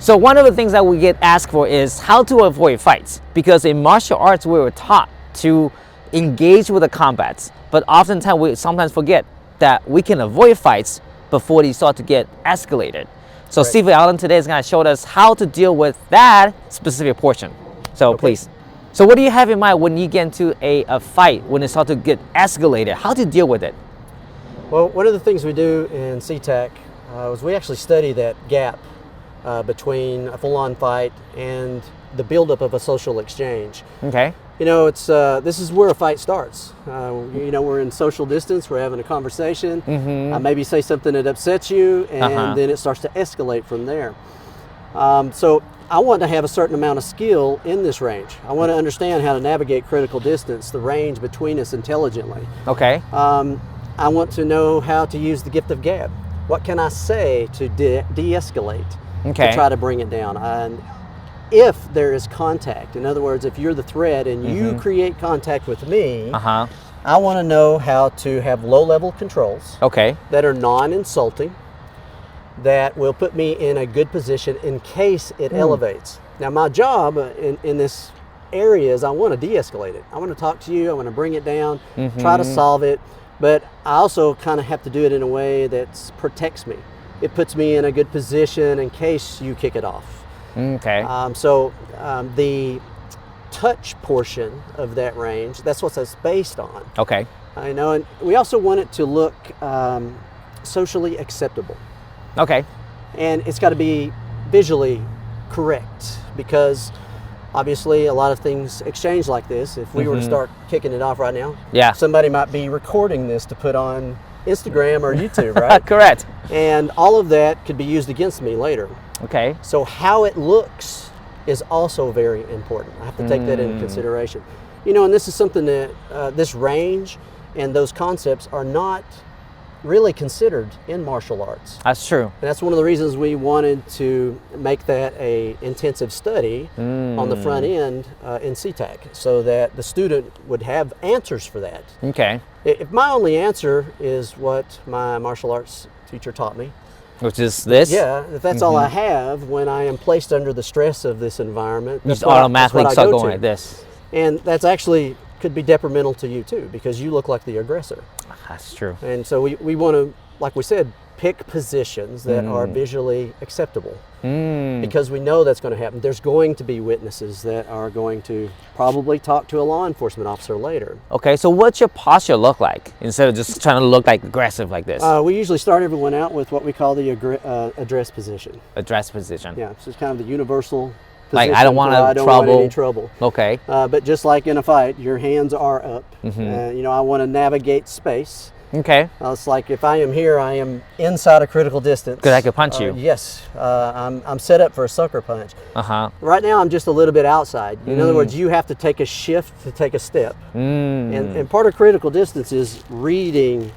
So one of the things that we get asked for is how to avoid fights, because in martial arts we were taught to engage with the combats, but oftentimes we sometimes forget that we can avoid fights before they start to get escalated. So Right. Sifu Alan today is going to show us how to deal with that specific portion. So please. So what do you have in mind when you get into a fight, when it starts to get escalated? How to deal with it? Well, one of the things we do in CTAC is we actually study that gap between a full-on fight and the buildup of a social exchange. Okay. You know, it's this is where a fight starts. You know, we're in social distance, we're having a conversation. I maybe say something that upsets you, and then it starts to escalate from there. So I want to have a certain amount of skill in this range. I want to understand how to navigate critical distance, the range between us intelligently. Okay. I want to know how to use the gift of gab. What can I say to de-escalate, Okay. to try to bring it down? And if there is contact, in other words, if you're the threat and you create contact with me, I want to know how to have low-level controls Okay. that are non-insulting, that will put me in a good position in case it elevates. Now, my job in this area is I want to de-escalate it. I want to talk to you, I want to bring it down, try to solve it, but I also kind of have to do it in a way that protects me. It puts me in a good position in case you kick it off. Okay. So the touch portion of that range, that's what it's based on. Okay. I know, and we also want it to look socially acceptable. Okay. And it's got to be visually correct, because obviously a lot of things exchange like this. If we were to start kicking it off right now, Yeah. somebody might be recording this to put on Instagram or YouTube, right? Correct. And all of that could be used against me later. Okay. So how it looks is also very important. I have to take that into consideration. You know, and this is something that this range and those concepts are not really considered in martial arts. That's true. And that's one of the reasons we wanted to make that a intensive study on the front end in CTAC, so that the student would have answers for that. Okay. If my only answer is what my martial arts teacher taught me, Which is this? yeah, if that's all I have when I am placed under the stress of this environment, You that's just what automatically I start go going to. like this. And that's actually could be detrimental to you too, because you look like the aggressor. That's true. And so we want to, like we said, pick positions that are visually acceptable, because we know that's going to happen. There's going to be witnesses that are going to probably talk to a law enforcement officer later. Okay, so what's your posture look like instead of just trying to look like aggressive like this? We usually start everyone out with what we call the address position. Address position. Yeah, so it's kind of the universal Like, position I don't want for I don't trouble. want any trouble. Okay. But just like in a fight, your hands are up. You know, I want to navigate space. Okay. It's like if I am here, I am inside a critical distance. Because I could punch you. Yes, I'm set up for a sucker punch. Uh-huh. Right now, I'm just a little bit outside. In other words, you have to take a shift to take a step. And part of critical distance is reading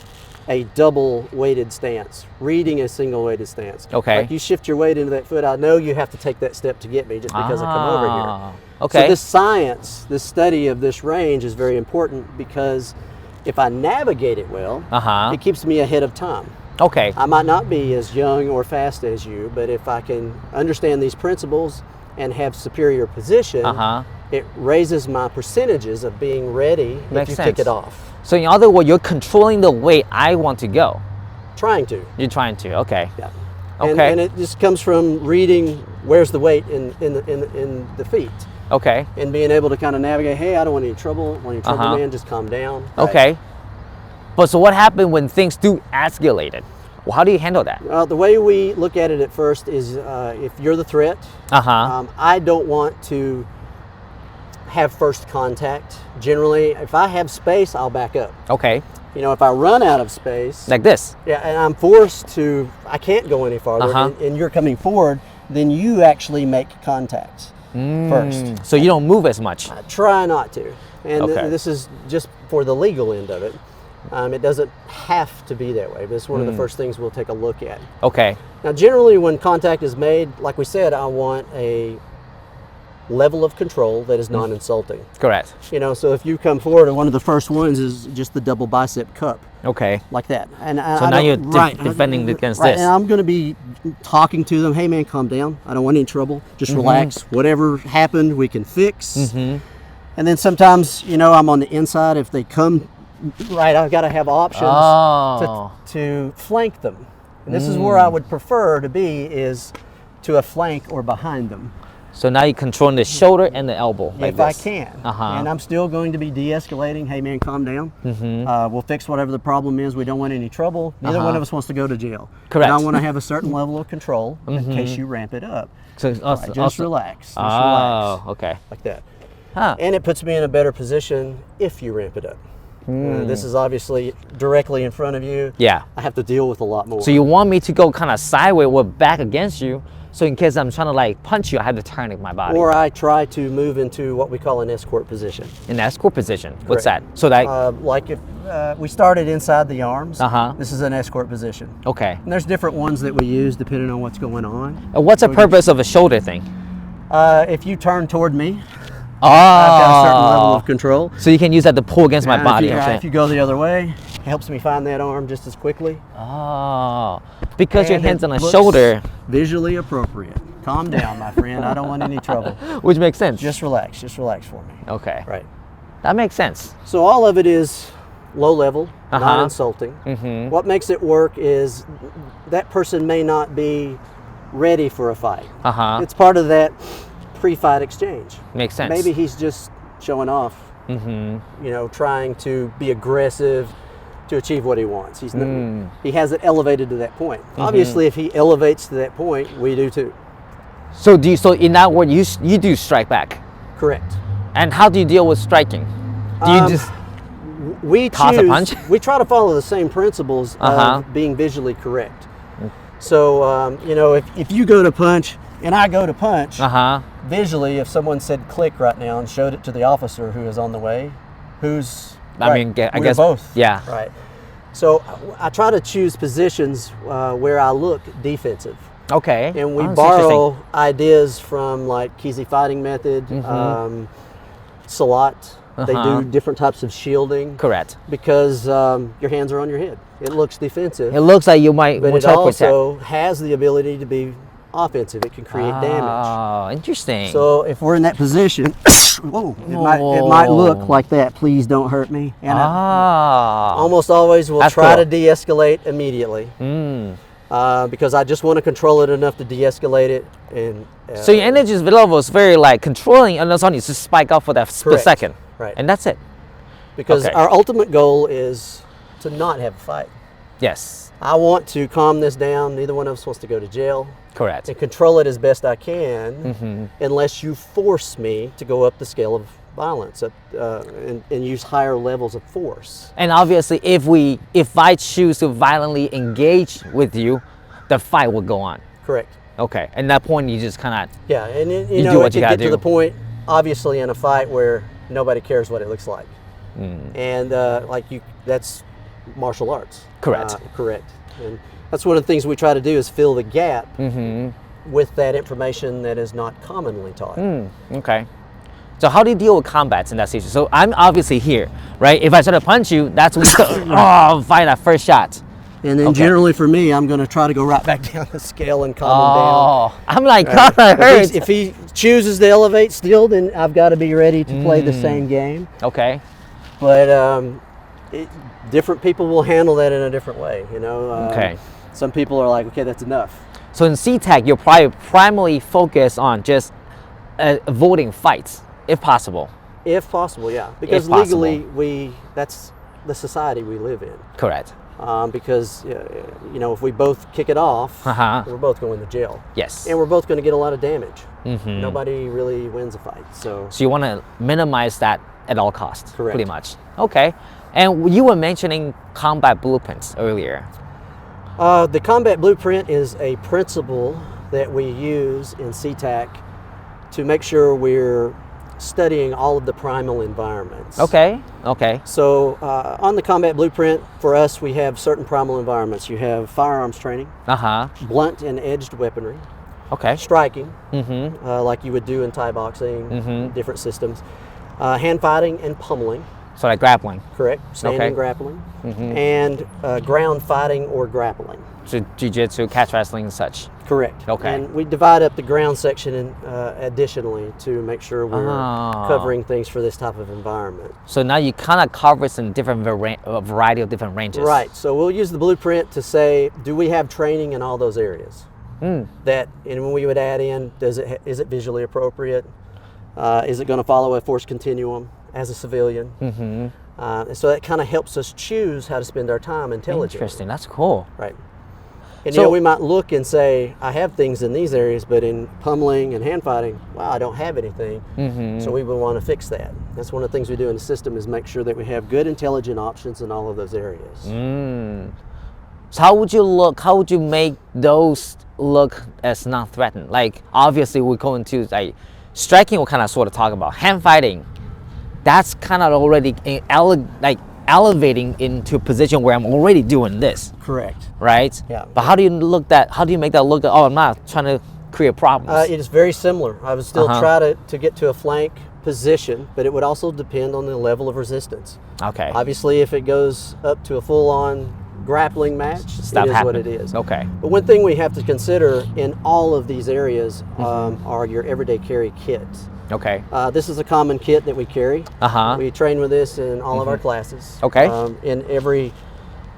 a double-weighted stance, reading a single-weighted stance. Okay. Like you shift your weight into that foot, I know you have to take that step to get me just because I come over here. Okay. So this science, this study of this range is very important, because if I navigate it well, it keeps me ahead of time. Okay. I might not be as young or fast as you, but if I can understand these principles and have superior position, it raises my percentages of being ready if you kick it off. So in other words, you're controlling the way I want to go. Trying to. You're trying to. Okay. Yeah. Okay. And it just comes from reading where's the weight in the feet. Okay. And being able to kind of navigate, hey, I don't want any trouble, man, just calm down. Okay. But so what happened when things do escalate? Well, how do you handle that? The way we look at it at first is if you're the threat, I don't want to have first contact. Generally, if I have space, I'll back up. Okay. You know, if I run out of space, Like this. yeah, and I'm forced to, I can't go any farther, and you're coming forward, then you actually make contact first. So you don't move as much. I try not to. And Okay. this is just for the legal end of it. It doesn't have to be that way, but it's one of the first things we'll take a look at. Okay. Now, generally when contact is made, like we said, I want a level of control that is non-insulting. Correct. You know, so if you come forward, and one of the first ones is just the double bicep cup. Okay. Like that. And so now you're defending against this. And I'm going to be talking to them, hey man, calm down. I don't want any trouble. Just relax. Whatever happened, we can fix. And then sometimes, you know, I'm on the inside. If they come right, I've got to have options to flank them. And this is where I would prefer to be, is to a flank or behind them. So now you're controlling the shoulder and the elbow. Like if I this. can. And I'm still going to be de-escalating. Hey man, calm down. We'll fix whatever the problem is. We don't want any trouble. Neither one of us wants to go to jail. Correct. And I want to have a certain level of control in case you ramp it up. So Just relax. Just relax. relax. Okay. Like that. Huh. And it puts me in a better position if you ramp it up. This is obviously directly in front of you. Yeah. I have to deal with a lot more. So you want me to go kind of sideways or back against you, so in case I'm trying to like punch you, I have to turn my body. Or I try to move into what we call an escort position. An escort position. What's Correct. that? So that. Like if we started inside the arms, Uh-huh. this is an escort position. Okay. And there's different ones that we use depending on what's going on. What's the purpose of a shoulder thing? If you turn toward me, Oh. I've got a certain level of control. So you can use that to pull against my body. If you go the other way, it helps me find that arm just as quickly. Oh. Because your And hands it on the looks shoulder. Visually appropriate. Calm down, my friend. I don't want any trouble. Which makes sense. Just relax. Just relax for me. Okay. Right. That makes sense. So all of it is low level, non-insulting. What makes it work is that person may not be ready for a fight. It's part of that pre-fight exchange. Makes sense. Maybe he's just showing off, you know, trying to be aggressive to achieve what he wants. He hasn't elevated to that point. Obviously, if he elevates to that point, we do too. So so in that word, you do strike back. Correct. And how do you deal with striking? Do you just toss a punch? We try to follow the same principles of being visually correct. So, you know, if you go to punch and I go to punch, visually, if someone said click right now and showed it to the officer who is on the way, I guess both. Yeah. Right. So I try to choose positions where I look defensive. Okay. And we borrow ideas from like Keysi Fighting Method, Salat. They do different types of shielding. Correct. Because your hands are on your head. It looks defensive. It looks like you might but it also has the ability to be offensive. It can create damage. Oh, interesting. So if we're in that position, whoa, it might look like that. Please don't hurt me. And I almost always will try to de-escalate immediately. Because I just want to control it enough to de-escalate it. And so your energy level is very like controlling, and that's only to spike up for that split second. Right. And that's it. Because our ultimate goal is to not have a fight. Yes. I want to calm this down. Neither one of us wants to go to jail. Correct. And control it as best I can, unless you force me to go up the scale of violence and use higher levels of force. And obviously, if I choose to violently engage with you, the fight will go on. Correct. Okay. And that point, you just kind of and you know do it what you can gotta get do. to the point, obviously, in a fight where nobody cares what it looks like, and that's martial arts. Correct. Correct. And that's one of the things we try to do is fill the gap with that information that is not commonly taught. Okay. So how do you deal with combats in that situation? So I'm obviously here, right? If I try to punch you, that's when fight that first shot. And then generally for me, I'm going to try to go right back down the scale and calm him down. I'm like, God, that hurts. If he chooses to elevate still, then I've got to be ready to play the same game. Okay. But different people will handle that in a different way, you know. Okay. Some people are like, okay, that's enough. So in CTAC, you're probably primarily focused on just avoiding fights, if possible. If possible, yeah. Because legally, that's the society we live in. Correct. Because, you know, if we both kick it off, we're both going to jail. Yes. And we're both going to get a lot of damage. Nobody really wins a fight. So you want to minimize that at all costs, Correct. pretty much. Okay. And you were mentioning combat blueprints earlier. The combat blueprint is a principle that we use in CTAC to make sure we're studying all of the primal environments. Okay. Okay. So on the combat blueprint, for us, we have certain primal environments. You have firearms training, blunt and edged weaponry. Okay. striking, Mm-hmm. like you would do in Thai boxing, Mm-hmm. different systems, hand fighting and pummeling, So like grappling. correct, standing Okay. grappling, Mm-hmm. and ground fighting or grappling. So jiu-jitsu, catch wrestling and such. Correct. Okay. And we divide up the ground section additionally to make sure we're Ah. covering things for this type of environment. So now you kind of cover some different variety of different ranges. Right. So we'll use the blueprint to say, do we have training in all those areas? Mm. That, and when we would add in, is it visually appropriate? Is it going to follow a force continuum as a civilian? Mm-hmm. And so that kind of helps us choose how to spend our time intelligently. Interesting. That's cool. Right. And So- we might look and say, I have things in these areas, but in pummeling and hand fighting, wow, I don't have anything. Mm-hmm. So we would want to fix that. That's one of the things we do in the system is make sure that we have good intelligent options in all of those areas. Mm. So how would you look? How would you make those look as non-threatened? Like obviously we're going to like striking. We'll kind of sort of talk about hand fighting. That's kind of already elevating into a position where I'm already doing this, Correct. right? Yeah. But how do you look that? How do you make that look? Oh, I'm not trying to create problems. It is very similar. I would still Uh-huh. try to get to a flank position, but it would also depend on the level of resistance. Okay. Obviously, if it goes up to a full-on grappling match, Stop it is what happening. it is. Okay. But one thing we have to consider in all of these areas are your everyday carry kits. Okay. This is a common kit that we carry. Uh-huh. We train with this in all of our classes. Okay. In every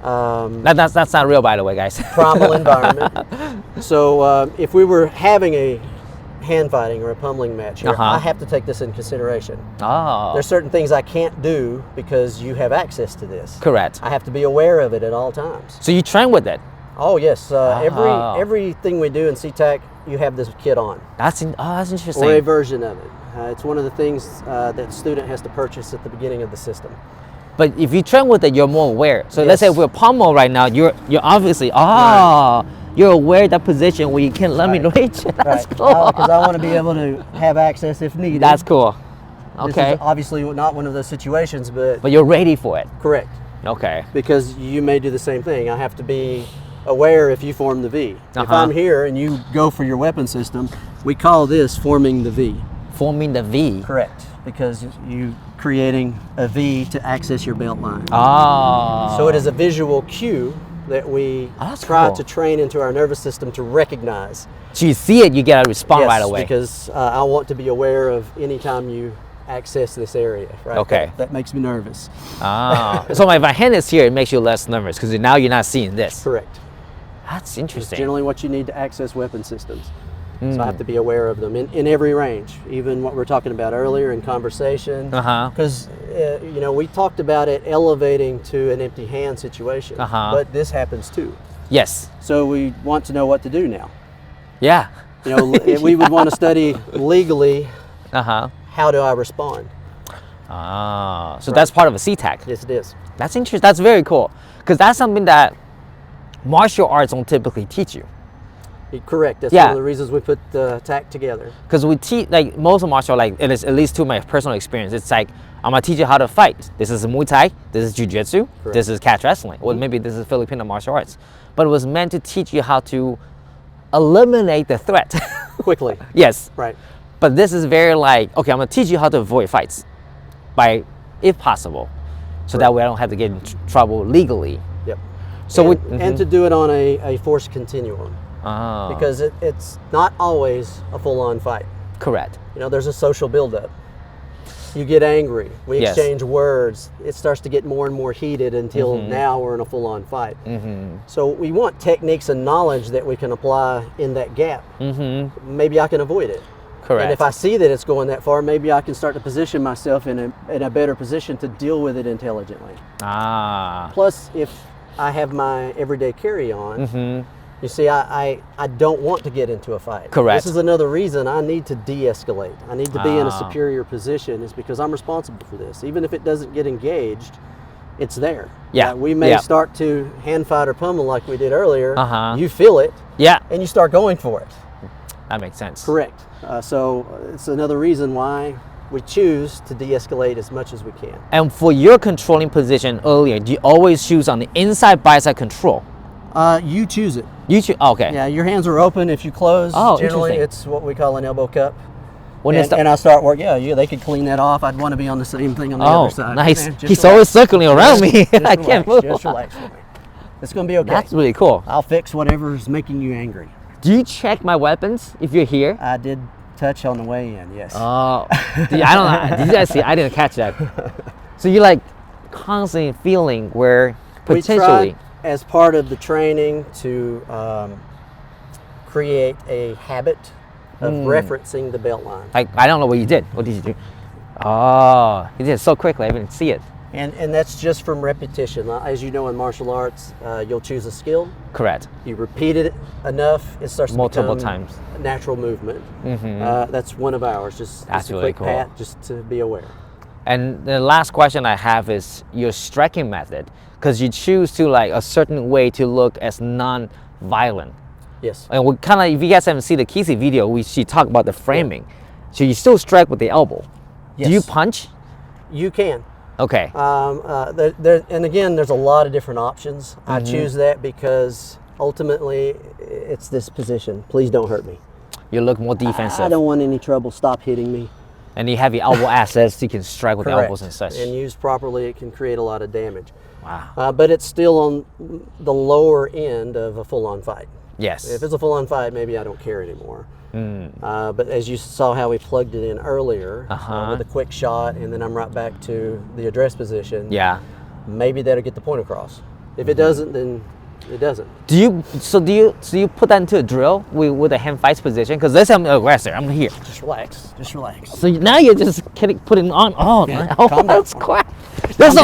That's not real, by the way, guys. primal environment. So if we were having a hand fighting or a pummeling match here, Uh-huh. I have to take this in consideration. Oh. There's certain things I can't do because you have access to this. Correct. I have to be aware of it at all times. So you train with it. Oh yes, Oh. everything we do in CTAC, you have this kit on, That's interesting. or a version of it. It's one of the things that the student has to purchase at the beginning of the system. But if you train with it, you're more aware. So let's say Yes. if we're pommel right now, you're obviously you're aware of that position where you can let me reach. That's cool. Because I want to be able to have access if needed. That's cool. This Okay. is obviously not one of those situations, but But you're ready for it. correct. Okay. Because you may do the same thing. I have to be aware if you form the V. If Uh-huh. I'm here and you go for your weapon system, we call this forming the V. Forming the V. Correct. Because you creating a V to access your belt line. Oh. So it is a visual cue that we Oh, that's try cool. to train into our nervous system to recognize. So you see it, you get a response Yes, right away. because I want to be aware of any time you access this area. Right? Okay. That makes me nervous. Ah. So if my hand is here, it makes you less nervous because now you're not seeing this. Correct. That's It's interesting. generally what you need to access weapon systems. Hmm. So I have to be aware of them in every range, even what we were talking about earlier in conversation. Uh-huh. Because, we talked about it elevating to an empty hand situation, Uh-huh. but this happens too. Yes. So we want to know what to do now. Yeah. We would want to study legally, Uh-huh. how do I respond? Ah. So that's part of a CTAC. Yes, it is. That's interesting. That's very cool. Because that's something that martial arts don't typically teach you. Correct. That's Yeah. one of the reasons we put the TAC together. Because we teach, like most of martial, like it is, at least to my personal experience, it's like, I'm going to teach you how to fight. This is Muay Thai, this is Jiu-Jitsu, Correct. this is catch wrestling, or maybe this is Filipino martial arts. But it was meant to teach you how to eliminate the threat. Quickly. Yes. Right. But this is very like, okay, I'm going to teach you how to avoid fights, if possible, so that way I don't have to get in trouble legally. Yep. So and to do it on a force continuum. Oh, Because it's not always a full-on fight. correct. There's a social buildup. You get angry. We Yes. exchange words. It starts to get more and more heated until now we're in a full-on fight. So we want techniques and knowledge that we can apply in that gap. Maybe I can avoid it. Correct. And if I see that it's going that far, maybe I can start to position myself in a better position to deal with it intelligently. Ah, Plus, if I have my everyday carry on, you see, I don't want to get into a fight. Correct. This is another reason I need to de-escalate. I need to be in a Ah. superior position is because I'm responsible for this. Even if it doesn't get engaged, it's there. Yeah. We may Yeah. start to hand fight or pummel like we did earlier. Uh-huh. You feel it, yeah, and you start going for it. that makes sense. Correct. So it's another reason why we choose to de-escalate as much as we can. And for your controlling position earlier, do you always choose on the inside bicep control You choose it. You choose. Okay. Yeah, your hands are open. If you close, generally interesting. it's what we call an elbow cup. When And I start work. Yeah, they could clean that off. I'd want to be on the same thing on the other side. Nice. Man, He's relax. always circling around me. Just I can't move. Just relax for me. It's going to be okay. That's really cool. I'll fix whatever's making you angry. Do you check my weapons if you're here? I did touch on the way in, yes. Oh, I don't know. Did you guys see? I didn't catch that. So you're like constantly feeling where potentially. We tried, as part of the training, to create a habit of referencing the belt line. I don't know what you did. What did you do? Oh, you did it so quickly. I didn't see it. And that's just from repetition. As you know, in martial arts, you'll choose a skill. Correct. You repeat it enough, it starts Multiple to become times. natural movement. That's one of ours. Just a really quick cool. pat, just to be aware. And the last question I have is your striking method, because you choose to like a certain way to look as non-violent. Yes. And we kind of, if you guys haven't seen the Keysi video, she talked about the framing. So you still strike with the elbow. Yes. Do you punch? You can. Okay. And again, there's a lot of different options. I choose that because ultimately it's this position. Please don't hurt me. You look more defensive. I don't want any trouble. Stop hitting me. And you have your elbow assets, so you can strike with the elbows and such. And used properly, it can create a lot of damage. Wow. But it's still on the lower end of a full-on fight. Yes. If it's a full-on fight, maybe I don't care anymore. But as you saw how we plugged it in earlier with a quick shot, and then I'm right back to the address position. Yeah. Maybe that'll get the point across. If it doesn't, then it doesn't. Do you put that into a drill with a hand fights position? Because let's say I'm an aggressor. I'm here. Just relax. Just relax. So now you're just putting on. Oh, Yeah, oh, calm down. that's quite. That's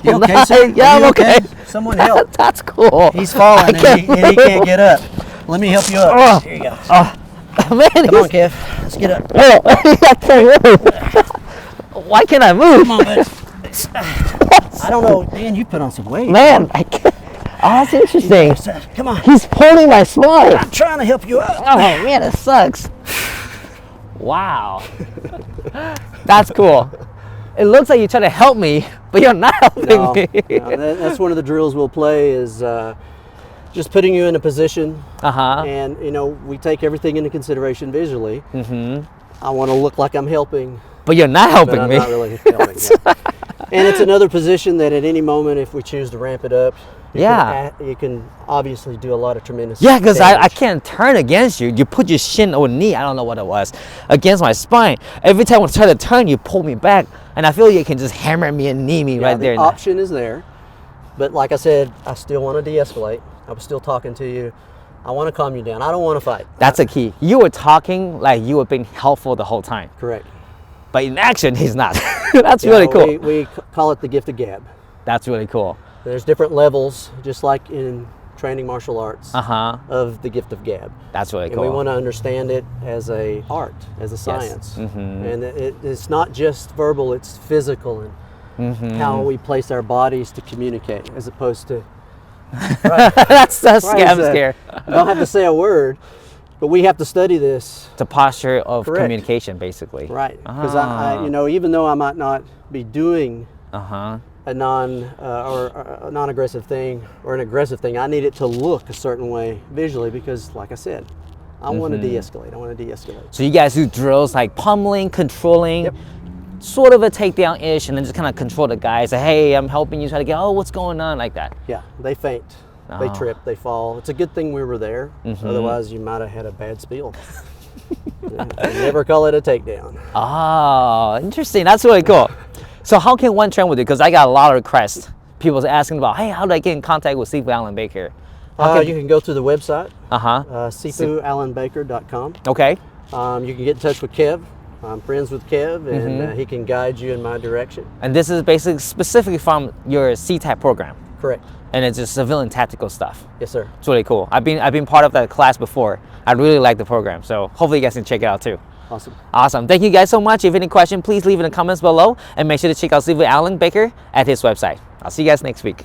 You okay, nice. sir? Yeah, Are I'm you okay. Someone help. That's cool. He's falling and he can't get up. Let me help you up. Here you go. Man, Come on, Kev. Let's get up. I can't move. Why can't I move? Come on, bud. I don't know. Man, you put on some weight. Man, I can't. Oh, that's interesting. Come on. He's pulling my spine. I'm trying to help you up. Oh man, it sucks. Wow. That's cool. It looks like you're trying to help me, but you're not helping me. No, that's one of the drills we'll play is just putting you in a position. And, we take everything into consideration visually. I want to look like I'm helping. But you're not helping but I'm me. not really helping. Yeah. And it's another position that at any moment, if we choose to ramp it up, you can obviously do a lot of tremendous Yeah, because I damage. can't turn against you. You put your shin or knee, I don't know what it was, against my spine. Every time I try to turn, you pull me back. And I feel you can just hammer me and knee me right there. The option is there. But like I said, I still want to de-escalate. I was still talking to you. I want to calm you down. I don't want to fight. That's a key. You were talking like you were being helpful the whole time. Correct. But in action, he's not. That's really cool. We call it the gift of gab. That's really cool. There's different levels, just like in training martial arts, Uh-huh. of the gift of gab. That's really And cool. we want to understand it as a art, as a science. And it's not just verbal, it's physical and how we place our bodies to communicate as opposed to... That's scare. You don't have to say a word, but we have to study this. The posture of Correct. communication, basically. Right. Because I, even though I might not be doing Uh-huh. a non-aggressive thing or an aggressive thing, I need it to look a certain way visually because, like I said, I want to de-escalate. I want to de-escalate. So you guys do drills like pummeling, controlling, Yep. sort of a takedown-ish, and then just kind of control the guy. Say, hey, I'm helping you. Try to get, oh, what's going on, like that. Yeah, they faint, they trip, they fall. It's a good thing we were there. Otherwise, you might have had a bad spiel. Never call it a takedown. Oh, interesting. That's really cool. So how can one train with you? Because I got a lot of requests. People asking about, hey, how do I get in contact with Sifu Alan Baker? You can go to the website, Uh-huh. SifuAlanBaker.com. Okay. You can get in touch with Kev. I'm friends with Kev, and he can guide you in my direction. And this is basically specifically from your C-type program. Correct. And it's just civilian tactical stuff. Yes, sir. It's really cool. I've been part of that class before. I really like the program. So hopefully you guys can check it out too. Awesome. Awesome. Thank you guys so much. If you have any questions, please leave it in the comments below. And make sure to check out Sifu Alan Baker at his website. I'll see you guys next week.